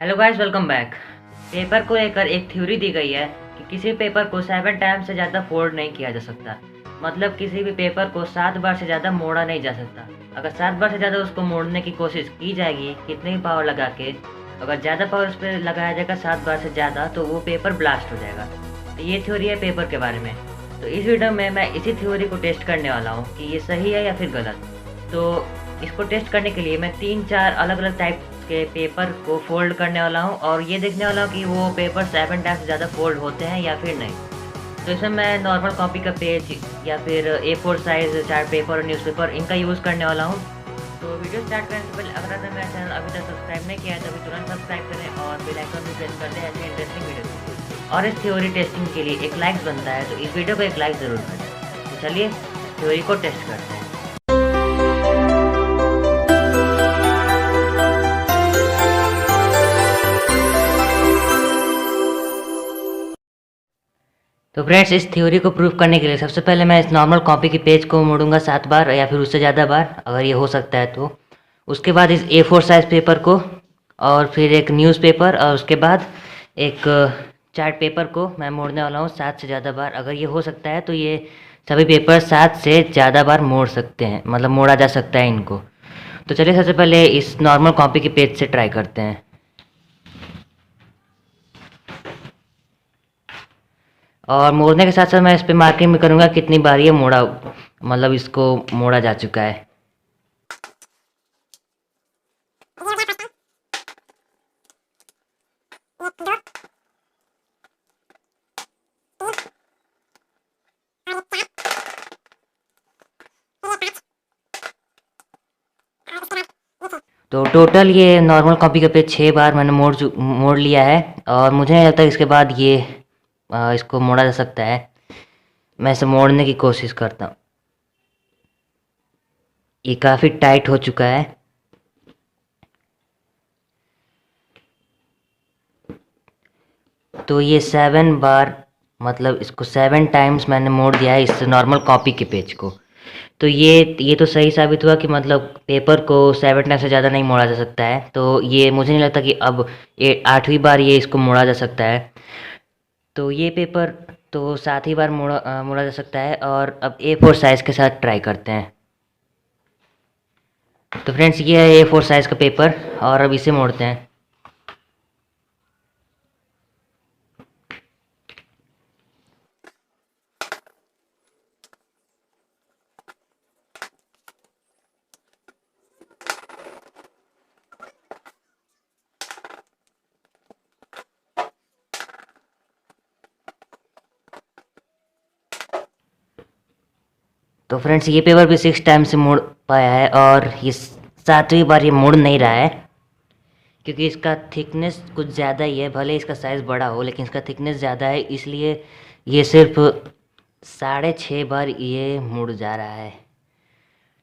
Hello guys, welcome back. Paper को लेकर एक थ्योरी दी गई है कि किसी पेपर को 7 टाइम से ज़्यादा फोल्ड नहीं किया जा सकता। मतलब किसी भी पेपर को 7 बार से ज़्यादा मोड़ा नहीं जा सकता। अगर 7 बार से ज़्यादा उसको मोड़ने की कोशिश की जाएगी कितनी भी पावर लगा के, अगर ज़्यादा पावर उस पर लगाया जाएगा 7 बार से ज़्यादा, तो वो पेपर ब्लास्ट हो जाएगा। तो ये थ्योरी है पेपर के बारे में। तो इस वीडियो में मैं इसी थ्योरी को टेस्ट करने वाला हूँ कि ये सही है या फिर गलत। तो इसको टेस्ट करने के लिए मैं 3-4 अलग अलग टाइप के पेपर को फोल्ड करने वाला हूँ और ये देखने वाला हूँ कि वो पेपर 7 टाइम से ज़्यादा फोल्ड होते हैं या फिर नहीं। तो इसमें मैं नॉर्मल कॉपी का पेज या फिर A4 साइज़ चार्ट पेपर और न्यूज़पेपर इनका यूज़ करने वाला हूँ। तो वीडियो स्टार्ट करने से पहले अगर आपने मेरा चैनल अभी तक सब्सक्राइब नहीं किया है तो अभी तुरंत सब्सक्राइब करें और बेल आइकन भी प्रेस कर दें ऐसे इंटरेस्टिंग वीडियो। और इस थ्योरी टेस्टिंग के लिए एक लाइक बनता है, तो इस वीडियो को एक लाइक ज़रूर करें। तो चलिए थ्योरी को टेस्ट करते हैं। तो फ्रेंड्स, इस थ्योरी को प्रूव करने के लिए सबसे पहले मैं इस नॉर्मल कॉपी के पेज को मोड़ूंगा 7 बार या फिर उससे ज़्यादा बार, अगर ये हो सकता है तो। उसके बाद इस A4 साइज़ पेपर को, और फिर एक न्यूज़पेपर, और उसके बाद एक चार्ट पेपर को मैं मोड़ने वाला हूँ 7 से ज़्यादा बार। अगर ये हो सकता है तो ये सभी पेपर 7 से ज़्यादा बार मोड़ सकते हैं, मतलब मोड़ा जा सकता है इनको। तो चलिए सबसे पहले इस नॉर्मल कॉपी के पेज से ट्राई करते हैं। और मोड़ने के साथ साथ मैं इस पे मार्किंग भी करूँगा कितनी बार ये मोड़ा, मतलब इसको मोड़ा जा चुका है। तो टोटल ये नॉर्मल कॉपी का पेज 6 बार मैंने मोड़ लिया है। और मुझे नहीं लगता इसके बाद ये इसको मोड़ा जा सकता है। मैं इसे मोड़ने की कोशिश करता हूँ। ये काफ़ी टाइट हो चुका है। तो ये 7 बार, मतलब इसको 7 टाइम्स मैंने मोड़ दिया है इस नॉर्मल कॉपी के पेज को। तो ये तो सही साबित हुआ कि मतलब पेपर को 7 टाइम से ज़्यादा नहीं मोड़ा जा सकता है। तो ये मुझे नहीं लगता कि अब ये 8वीं बार ये इसको मोड़ा जा सकता है। तो ये पेपर तो 7 ही बार मोड़ा जा सकता है। और अब A4 साइज़ के साथ ट्राई करते हैं। तो फ्रेंड्स, ये है A4 साइज़ का पेपर और अब इसे मोड़ते हैं। तो फ्रेंड्स, ये पेपर भी 6 टाइम से मोड़ पाया है और ये 7वीं बार ये मोड़ नहीं रहा है, क्योंकि इसका थिकनेस कुछ ज़्यादा ही है। भले इसका साइज़ बड़ा हो लेकिन इसका थिकनेस ज़्यादा है, इसलिए ये सिर्फ 6.5 बार ये मुड़ जा रहा है।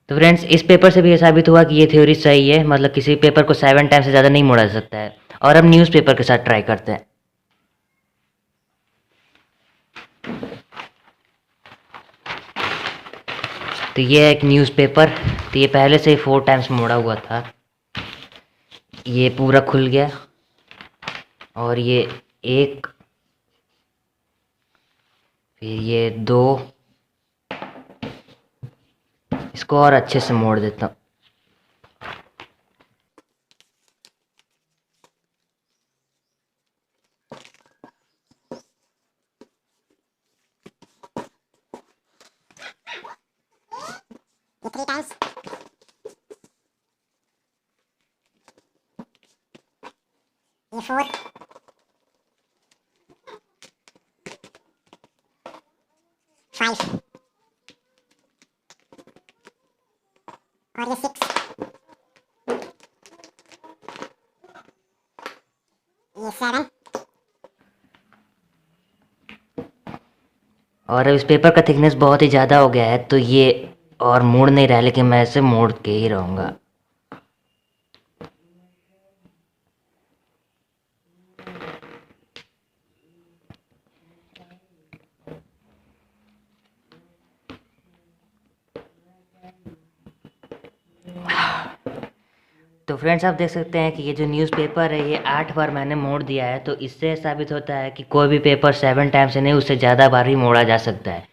तो फ्रेंड्स, इस पेपर से भी ये साबित हुआ कि ये थ्योरी सही है, मतलब किसी पेपर को 7 टाइम से ज़्यादा नहीं मोड़ा जा सकता है। और अब न्यूज़पेपर के साथ ट्राई करते हैं। तो ये है एक न्यूज़पेपर। तो ये पहले से ही 4 टाइम्स मोड़ा हुआ था। ये पूरा खुल गया और ये एक, फिर ये दो। इसको और अच्छे से मोड़ देता हूँ। ये 3 टाइम्स, ये 4, 5 और ये 6, ये 7। और अब इस पेपर का थिकनेस बहुत ही ज़्यादा हो गया है, तो ये और मोड़ नहीं रहा है, लेकिन मैं इसे मोड़ के ही रहूँगा। तो फ्रेंड्स आप देख सकते हैं कि ये जो न्यूज़पेपर है ये 8 बार मैंने मोड़ दिया है, तो इससे साबित होता है कि कोई भी पेपर 7 टाइम से नहीं उससे ज़्यादा बार भी मोड़ा जा सकता है।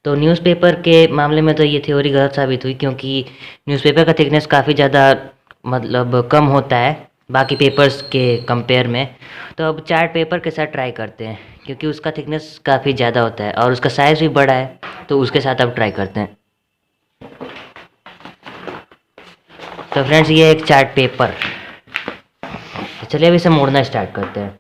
तो न्यूज़पेपर के मामले में तो ये थ्योरी गलत साबित हुई, क्योंकि न्यूज़पेपर का थिकनेस काफ़ी ज़्यादा मतलब कम होता है बाकी पेपर्स के कंपेयर में। तो अब चार्ट पेपर के साथ ट्राई करते हैं, क्योंकि उसका थिकनेस काफ़ी ज़्यादा होता है और उसका साइज़ भी बड़ा है, तो उसके साथ अब ट्राई करते हैं। तो फ्रेंड्स ये एक चार्ट पेपर, तो चलिए अब इसे मोड़ना स्टार्ट करते हैं।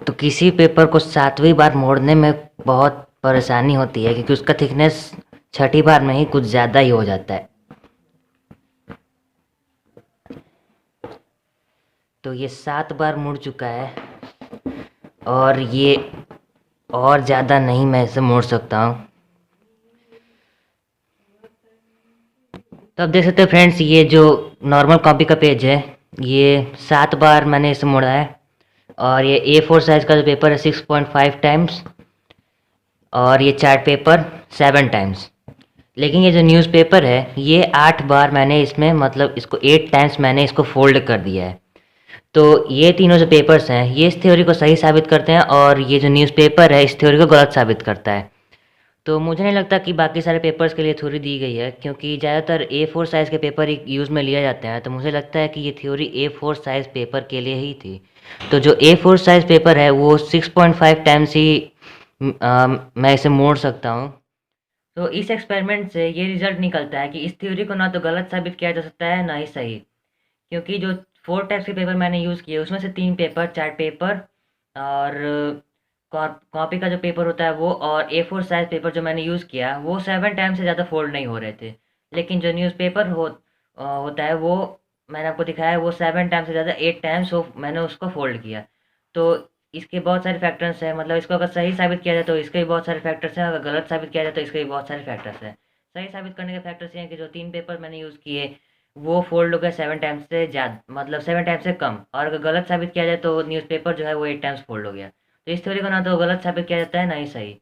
तो किसी पेपर को 7वीं बार मोड़ने में बहुत परेशानी होती है, क्योंकि उसका थिकनेस 6ठी बार में ही कुछ ज़्यादा ही हो जाता है। तो ये 7 बार मुड़ चुका है और ये और ज़्यादा नहीं मैं इसे मोड़ सकता हूँ। तो अब देख सकते हैं फ्रेंड्स, ये जो नॉर्मल कॉपी का पेज है ये 7 बार मैंने इसे मोड़ा है, और ये A4 साइज़ का जो पेपर है 6.5 टाइम्स, और ये चार्ट पेपर 7 टाइम्स। लेकिन ये जो न्यूज़पेपर है ये 8 बार मैंने इसमें मतलब इसको 8 टाइम्स मैंने इसको फोल्ड कर दिया है। तो ये तीनों जो पेपर्स हैं ये इस थ्योरी को सही साबित करते हैं, और ये जो न्यूज़पेपर है इस थ्योरी को गलत साबित करता है। तो मुझे नहीं लगता कि बाकी सारे पेपर्स के लिए थ्योरी दी गई है, क्योंकि ज़्यादातर A4 साइज़ के पेपर ही यूज़ में लिए जाते हैं। तो मुझे लगता है कि ये थ्योरी A4 साइज़ पेपर के लिए ही थी। तो जो A4 साइज़ पेपर है वो 6.5 टाइम्स ही मैं इसे मोड़ सकता हूँ। तो इस एक्सपेरिमेंट से ये रिजल्ट निकलता है कि इस थ्योरी को ना तो गलत साबित किया जा सकता है ना ही सही, क्योंकि जो 4 टाइप्स के पेपर मैंने यूज़ किए उसमें से 3 पेपर चार्ट पेपर और कॉपी का जो पेपर होता है वो, और A4 साइज पेपर जो मैंने यूज़ किया वो 7 टाइम से ज़्यादा फोल्ड नहीं हो रहे थे। लेकिन जो न्यूज़पेपर होता है वो मैंने आपको दिखाया है वो 7 टाइम से ज़्यादा 8 टाइम्स मैंने उसको फोल्ड किया। तो इसके बहुत सारे फैक्टर्स हैं, मतलब इसको अगर सही साबित किया जाए तो इसके भी बहुत सारे फैक्टर्स हैं, अगर गलत साबित किया जाए तो इसके भी बहुत सारे फैक्टर्स हैं। सही साबित करने के फैक्टर्स ये हैं कि जो 3 पेपर मैंने यूज़ किए वो फोल्ड हो गया 7 टाइम्स से ज़्यादा, मतलब 7 टाइम्स से कम, और अगर गलत साबित किया जाए तो न्यूज़पेपर जो है वो 8 टाइम्स फोल्ड हो गया। तो इस थ्योरी को ना तो गलत साबित किया जाता है ना ही सही।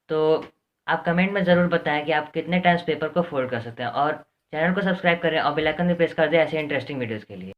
तो आप कमेंट में ज़रूर बताएं कि आप कितने टाइम्स पेपर को फोल्ड कर सकते हैं, और चैनल को सब्सक्राइब करें और बेल आइकन भी प्रेस कर दें ऐसे इंटरेस्टिंग वीडियोज़ के लिए।